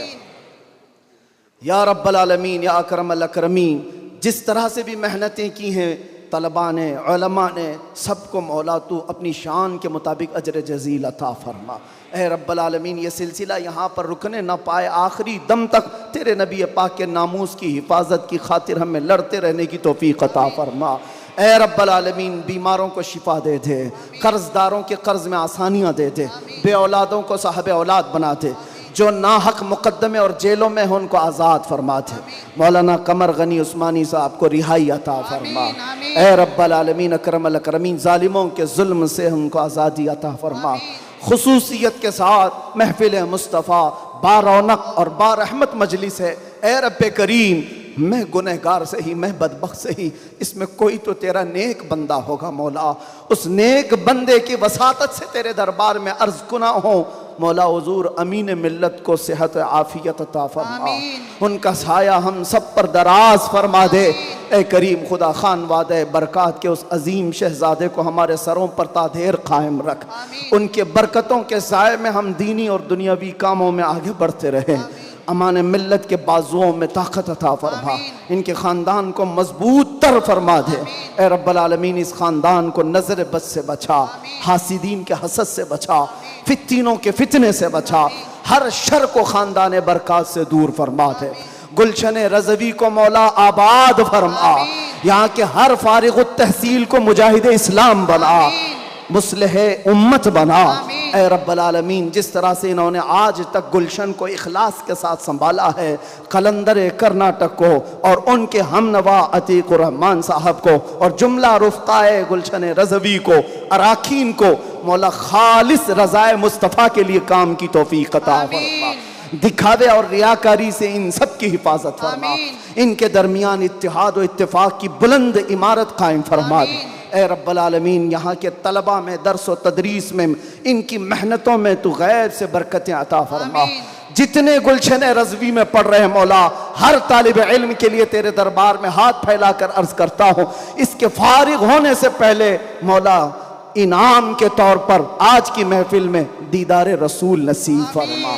या रब्बल आलमीन या अकरमल अकरमीन। जिस तरह से भी मेहनतें की हैं तलबा ने, उलमा ने, सबको मौला तू अपनी शान के मुताबिक अजर जज़ील अता फ़रमा। ए रब्बल आलमीन, ये सिलसिला यहाँ पर रुकने न पाए, आखिरी दम तक तेरे नबी पाक के नामूस की हिफाजत की खातिर हमें लड़ते रहने की तौफ़ीक़ अता फ़रमा। ए रब्बल आलमीन, बीमारों को शिफा दे दे, कर्ज़दारों के कर्ज़ में आसानियाँ दे दे, बे औलादों को साहब औलाद बना दे, जो नाहक मुकद्दमे और जेलों में हो उनको आज़ाद फरमा दे। मौलाना कमर गनी उस्मानी साहब को रिहाई अता फरमा। ए रब्बल आलमीन अकरमल अकरमीन, ज़ालिमों के जुल्म से उनको आज़ादी अता फरमा। खुसूसियत के साथ महफिल मुस्तफ़ा बारौनक और बारहमत मजलिस है। ए रब्बे करीम, मैं गुनहगार से ही, मैं बदबख्त से ही, इसमें कोई तो तेरा नेक बंदा होगा मौला। उस नेक बंदे की वसातत से तेरे दरबार में अर्ज़ कुना हो मौला हुज़ूर अमीन मिल्लत को सेहत आफ़ियत अता फरमा, उनका साया हम सब पर दराज फरमा दे। ए करीम खुदा, खान वादे बरक़ात के उस अजीम शहज़ादे को हमारे सरों पर तादेर कायम रख। उनके बरकतों के साए में हम दीनी और दुनियावी कामों में आगे बढ़ते रहें। अमान मिल्लत के बाजुओं में ताकत अता फरमा, इनके ख़ानदान को मजबूत तर फरमा दे। ए रब्बल आलमीन, इस ख़ानदान को नज़र बद से बचा, हासिदीन के हसद से बचा, फित्तीनों के फितने से बचा, हर शर को ख़ानदान बरक़ात से दूर फरमा दे। गुलशन रज़वी को मौला आबाद फरमा, यहाँ के हर फारिग़ तहसील को मुजाहिद इस्लाम बना, मुस्लिह उम्मत बना। ए रब्बल आलमीन, जिस तरह से इन्होंने आज तक गुलशन को इखलास के साथ संभाला है, कलंदर कर्नाटक को और उनके हमनवा अतीकुर रहमान साहब को और जुमला रुफ़क़ाए गुलशन रज़वी को, अराकीन को मौला खालिस रज़ाए मुस्तफ़ा के लिए काम की तौफ़ीक़ अता फरमा। दिखावे और रियाकारी से इन सब की हिफाजत फरमा। इनके दरमियान इत्तिहाद और इत्तिफ़ाक़ की बुलंद इमारत कायम फरमा दे। ए रब्बल आलमीन, यहाँ के तलबा में, दर्स व तदरीस में, इनकी मेहनतों में तू गैब से बरकतें अता फरमा। जितने गुलशन रज़वी में पढ़ रहे हैं मौला, हर तालिब इल्म के लिए तेरे दरबार में हाथ फैलाकर अर्ज़ करता हूँ, इसके फारिग होने से पहले मौला इनाम के तौर पर आज की महफिल में दीदार रसूल नसीब फरमा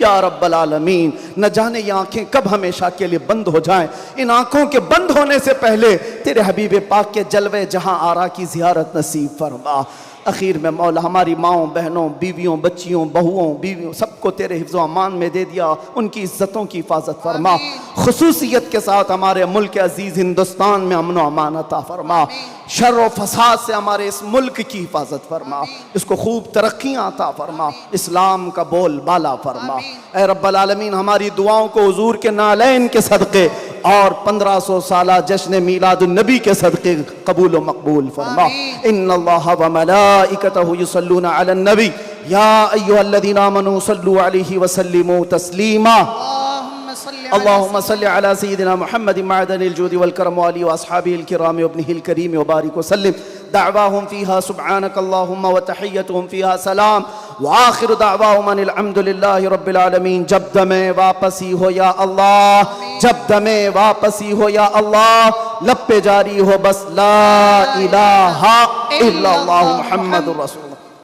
या रब्बल आलमीन। न जाने ये आँखें कब हमेशा के लिए बंद हो जाएं। इन आँखों के बंद होने से पहले तेरे हबीब पाक के जलवे जहाँ आरा की ज़ियारत नसीब फरमा। आखिर में मौला हमारी माओं, बहनों, बीवियों, बच्चियों, बहुओं, बीवियों, सबको तेरे हिफ्ज़ व अमान में दे दिया। उनकी इज़्ज़तों की हिफाजत फरमा। खुसूसियत के साथ हमारे मुल्क अज़ीज़ हिंदुस्तान में अमन व अमान अता फरमा। शर व फसाद से हमारे इस मुल्क की हिफाजत फरमा, इसको खूब तरक्कियाँ अता फरमा, इस्लाम का बोल बाला फरमा। ए रब्बल आलमीन, हमारी दुआओं को हुजूर के नालैन के सदक़े और 1500 साला जश्न मीलादुन नबी के सदक़े कबूल व मकबूल फरमा। इन्नल्लाह व मलाइकतहु युसल्लूना अलन नबी या अय्युहल्लज़ीना आमनू सल्लू अलैहि व सल्लिमू तस्लीमा। अल्लाहुम्मा सल्लि अला सय्यिदिना मुहम्मदिन मअदनिल जूदि वल करम व आलिहि व अस्हाबिहिल किराम व इब्निहिल करीम व बारिक व सल्लिम। दअवाहुम फीहा सुब्हानक अल्लाहुम्मा व तहिय्यतुहुम फीहा सलाम व आखिरु दअवाहुम अनिल हम्दुलिल्लाहि रब्बिल आलमीन। जब दमे वापसी हो या अल्लाह, जब दमे वापसी हो या अल्लाह, लब पे जारी हो बस ला इलाहा इल्लल्लाहु मुहम्मदुर रसूलुल्लाह।